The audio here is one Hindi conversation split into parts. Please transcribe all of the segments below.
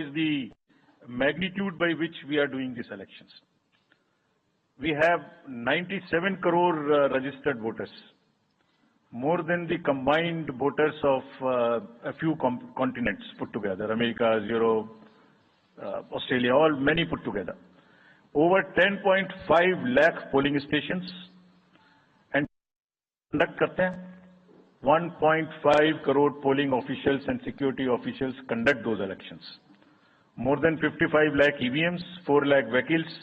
is the magnitude by which we are doing these elections. We have 97 crore registered voters, more than the combined voters of a few continents put together, America, Europe, Australia, many put together. Over 10.5 lakh polling stations and conduct करते हैं. 1.5 crore polling officials and security officials conduct those elections. More than 55 lakh EVMs, 4 lakh vehicles,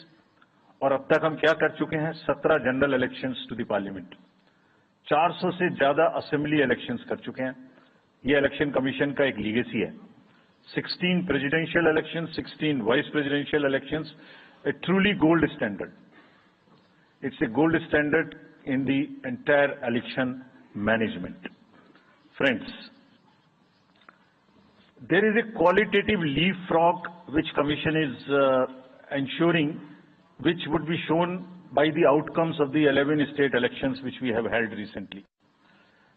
और अब तक हम क्या कर चुके हैं? 17 general elections to the parliament, 400 से ज्यादा असेंबली इलेक्शंस कर चुके हैं. ये इलेक्शन कमीशन का एक लीगेसी है. 16 presidential elections, 16 vice presidential elections, a truly gold standard. It's a gold standard in the entire election management. Friends, there is a qualitative leapfrog which Commission is ensuring, which would be shown by the outcomes of the 11 state elections which we have held recently.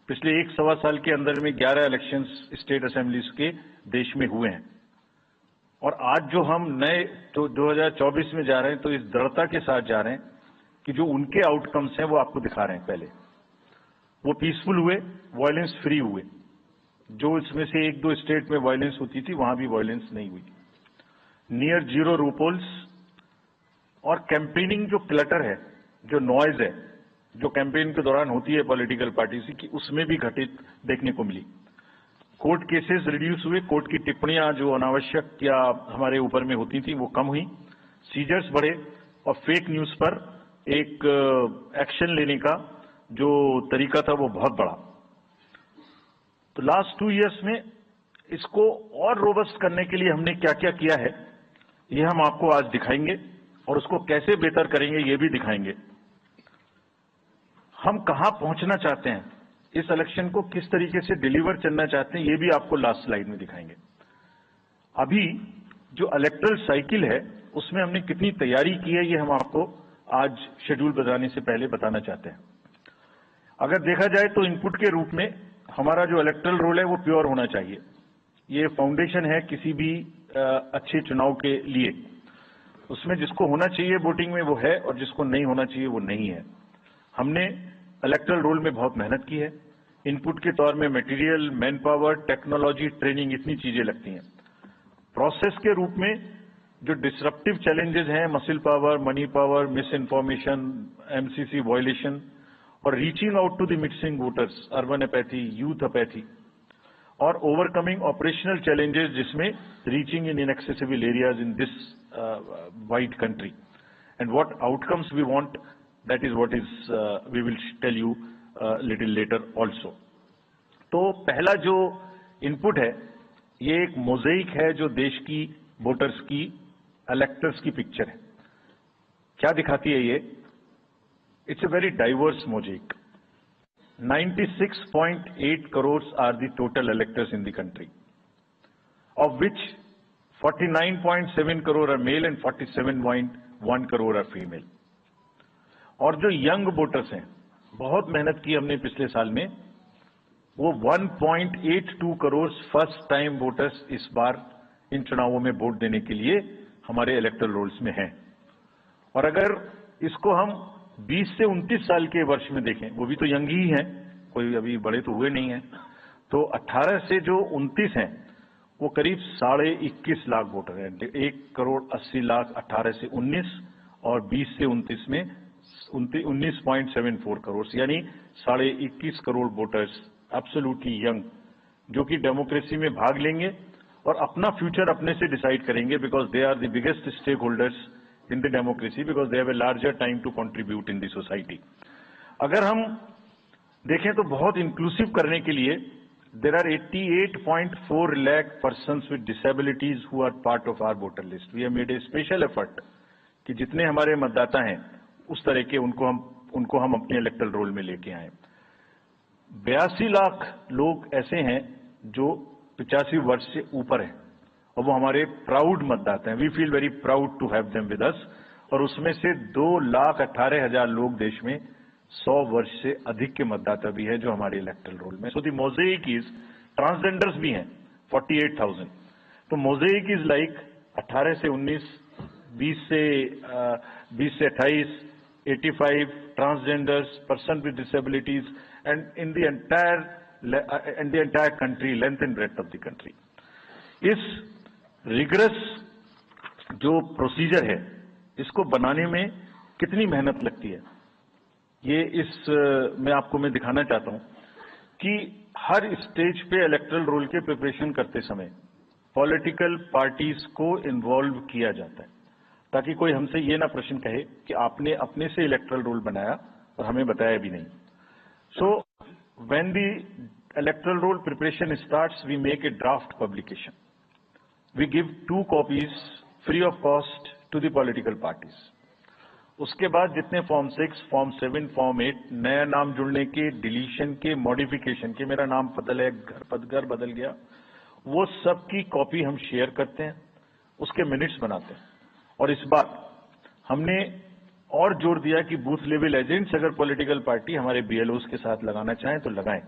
पिछले 1.25 साल के अंदर में 11 इलेक्शंस स्टेट असेंबलीज के देश में हुए हैं, और आज जो हम नए तो 2024 में जा रहे हैं तो इस दृढ़ता के साथ जा रहे हैं कि जो उनके आउटकम्स हैं वो आपको दिखा रहे हैं. पहले वो पीसफुल हुए, वायलेंस फ्री हुए. जो इसमें से 1-2 स्टेट में वायलेंस होती थी वहां भी वायलेंस नहीं हुई. नियर जीरो रूपोल्स, और कैंपेनिंग जो क्लटर है, जो नॉइज है, जो कैंपेन के दौरान होती है पॉलिटिकल पार्टी की, उसमें भी घटित देखने को मिली. कोर्ट केसेस रिड्यूस हुए, कोर्ट की टिप्पणियां जो अनावश्यक या हमारे ऊपर में होती थी वो कम हुई. सीजर्स बढ़े, और फेक न्यूज पर एक एक्शन लेने का जो तरीका था वो बहुत बड़ा. तो लास्ट 2 इयर्स में इसको और रोबस्ट करने के लिए हमने क्या क्या किया है ये हम आपको आज दिखाएंगे, और उसको कैसे बेहतर करेंगे ये भी दिखाएंगे. हम कहां पहुंचना चाहते हैं, इस इलेक्शन को किस तरीके से डिलीवर करना चाहते हैं, ये भी आपको लास्ट स्लाइड में दिखाएंगे. अभी जो इलेक्टरल साइकिल है उसमें हमने कितनी तैयारी की है ये हम आपको आज शेड्यूल बताने से पहले बताना चाहते हैं. अगर देखा जाए तो इनपुट के रूप में हमारा जो इलेक्टरल रोल है वो प्योर होना चाहिए. ये फाउंडेशन है किसी भी अच्छे चुनाव के लिए. उसमें जिसको होना चाहिए वोटिंग में वो है, और जिसको नहीं होना चाहिए वो नहीं है. हमने इलेक्टरल रोल में बहुत मेहनत की है. इनपुट के तौर में material, manpower, technology, training, इतनी चीजें लगती हैं. प्रोसेस के रूप में जो डिसरप्टिव चैलेंजेस हैं, muscle power, money power, misinformation, MCC violation, और reaching out to the missing voters, urban apathy, youth apathy, और ओवरकमिंग ऑपरेशनल चैलेंजेस जिसमें reaching in inaccessible areas in this wide country, and what outcomes we want, that is what is we will tell you little later also. तो पहला जो इनपुट है ये एक मोज़ेक है जो देश की वोटर्स की, इलेक्टर्स की पिक्चर है. क्या दिखाती है ये? It's a very diverse mosaic. 96.8 crores are the total electors in the country, of which 49.7 crore are male and 47.1 crore are female. और जो यंग वोटर्स हैं, बहुत मेहनत की हमने पिछले साल में, वो 1.82 करोड़ फर्स्ट टाइम वोटर्स इस बार इन चुनावों में वोट देने के लिए हमारे इलेक्टरल रोल्स में हैं. और अगर इसको हम 20 से 29 साल के वर्ष में देखें, वो भी तो यंग ही हैं, कोई अभी बड़े तो हुए नहीं हैं, तो 18 से जो 29 हैं वो करीब 21.5 लाख वोटर हैं. 1.80 करोड़ 18 से 19, और 20 से 29 में 19.74 करोड़, यानी 21.5 करोड़ वोटर्स एब्सोल्युटली यंग, जो कि डेमोक्रेसी में भाग लेंगे और अपना फ्यूचर अपने से डिसाइड करेंगे, because they are the biggest stake holders in the democracy, because they have a larger time to contribute in the society. अगर हम देखें तो बहुत इंक्लूसिव करने के लिए there are 88.4 lakh persons with disabilities who are part of our voter list. We have made a special effort कि जितने हमारे मतदाता हैं उस तरह के उनको हम अपने इलेक्टरल रोल में लेके आए. 82 लाख लोग ऐसे हैं जो 85 वर्ष से ऊपर हैं, और वो हमारे प्राउड मतदाता हैं. We feel very proud to have them with us. और उसमें से 2,18,000 लोग देश में 100 वर्ष से अधिक के मतदाता भी हैं जो हमारे इलेक्टरल रोल में. So the mosaic is transgenders भी हैं 48,000, तो मोज़ेक इज लाइक 18 से 19, 20 से 28, 85 transgenders, person with disabilities, and in the entire country, length and breadth of the country. इस रिगरस जो प्रोसीजर है, इसको बनाने में कितनी मेहनत लगती है, ये मैं दिखाना चाहता हूं कि हर स्टेज पे इलेक्टोरल रोल के प्रिपरेशन करते समय पॉलिटिकल पार्टीज को इन्वॉल्व किया जाता है, ताकि कोई हमसे ये ना प्रश्न कहे कि आपने अपने से इलेक्टोरल रोल बनाया और हमें बताया भी नहीं। So when the electoral roll preparation starts, we make a draft publication. We give 2 copies free of cost to the political parties. उसके बाद जितने फॉर्म 6, फॉर्म 7, फॉर्म 8, नया नाम जुड़ने के, डिलीशन के, मॉडिफिकेशन के, मेरा नाम घर बदल गया, वो सब की कॉपी हम शेयर करते हैं, उसके मिनट्स बनाते हैं। और इस बार हमने और जोर दिया कि बूथ लेवल एजेंट्स अगर पॉलिटिकल पार्टी हमारे BLOs के साथ लगाना चाहें तो लगाएं।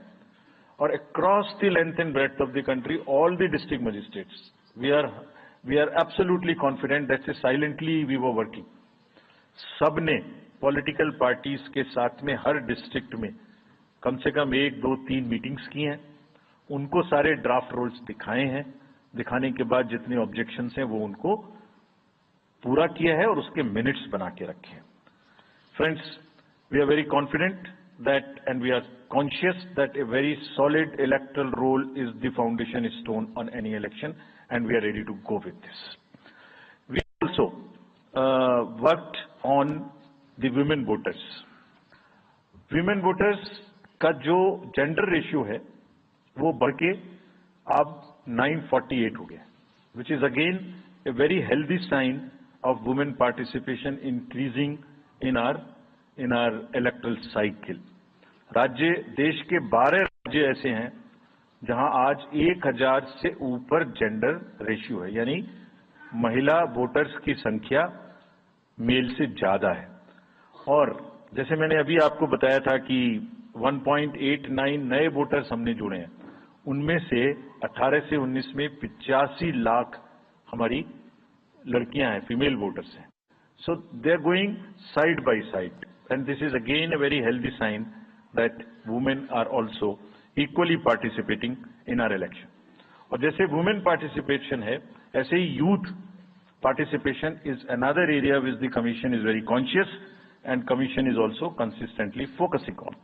और across the length and breadth of the country, all the district magistrates, we are absolutely confident that silently we were working. सबने पॉलिटिकल पार्टीज के साथ में हर डिस्ट्रिक्ट में कम से कम 1, 2, 3 मीटिंग्स की हैं, उनको सारे ड्राफ्ट रोल्स दिखाए हैं, दिखाने के बाद जितने ऑब्जेक्शंस हैं वो उनको पूरा किया है और उसके मिनट्स बना के रखे हैं। Friends, we are very confident that and we are conscious that a very solid electoral roll is the foundation stone on any election and we are ready to go with this. We also worked on the women voters. Women voters का जो जेंडर रेशियो है वो बढ़ के अब 948 हो गया, which is again a very healthy sign of women participation increasing in our electoral cycle. देश के 12 राज्य ऐसे हैं जहां आज 1000 से ऊपर जेंडर रेशियो है, यानी महिला वोटर्स की संख्या मेल से ज्यादा है। और जैसे मैंने अभी आपको बताया था कि 1.89 नए वोटर्स हमने जुड़े हैं, उनमें से 18 से 19 में 85 लाख हमारी लड़कियां हैं, फीमेल वोटर्स हैं। So they are going side by side and this is again a very healthy sign that women are also equally participating in our election. और जैसे वुमेन पार्टिसिपेशन है, ऐसे ही youth participation is another area which the Commission is very conscious and Commission is also consistently focusing on.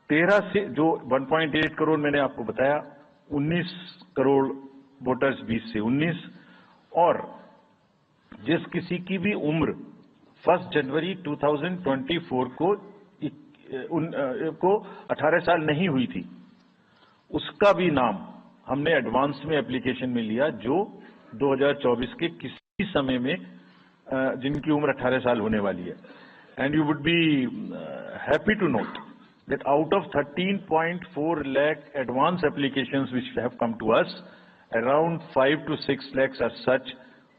13 से जो 1.8 करोड़ मैंने आपको बताया, 19 करोड़ वोटर्स 20 से 19, और जिस किसी की भी उम्र 1 जनवरी 2024 को 18 साल नहीं हुई थी, उसका भी नाम हमने एडवांस में एप्लीकेशन में लिया, जो 2024 के किसी समय में जिनकी उम्र 18 साल होने वाली है। And you would be happy to note that out of 13.4 lakh advance applications which have come to us, around 5 to 6 lakhs are such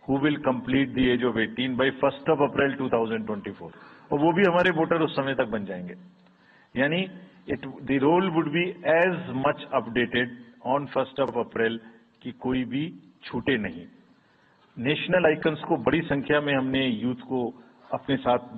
who will complete the age of 18 by 1 April 2024, और वो भी हमारे वोटर उस समय तक बन जाएंगे। यानी the roll would be as much updated on 1 April कि कोई भी छूटे नहीं। नेशनल आइकन्स को बड़ी संख्या में हमने यूथ को अपने साथ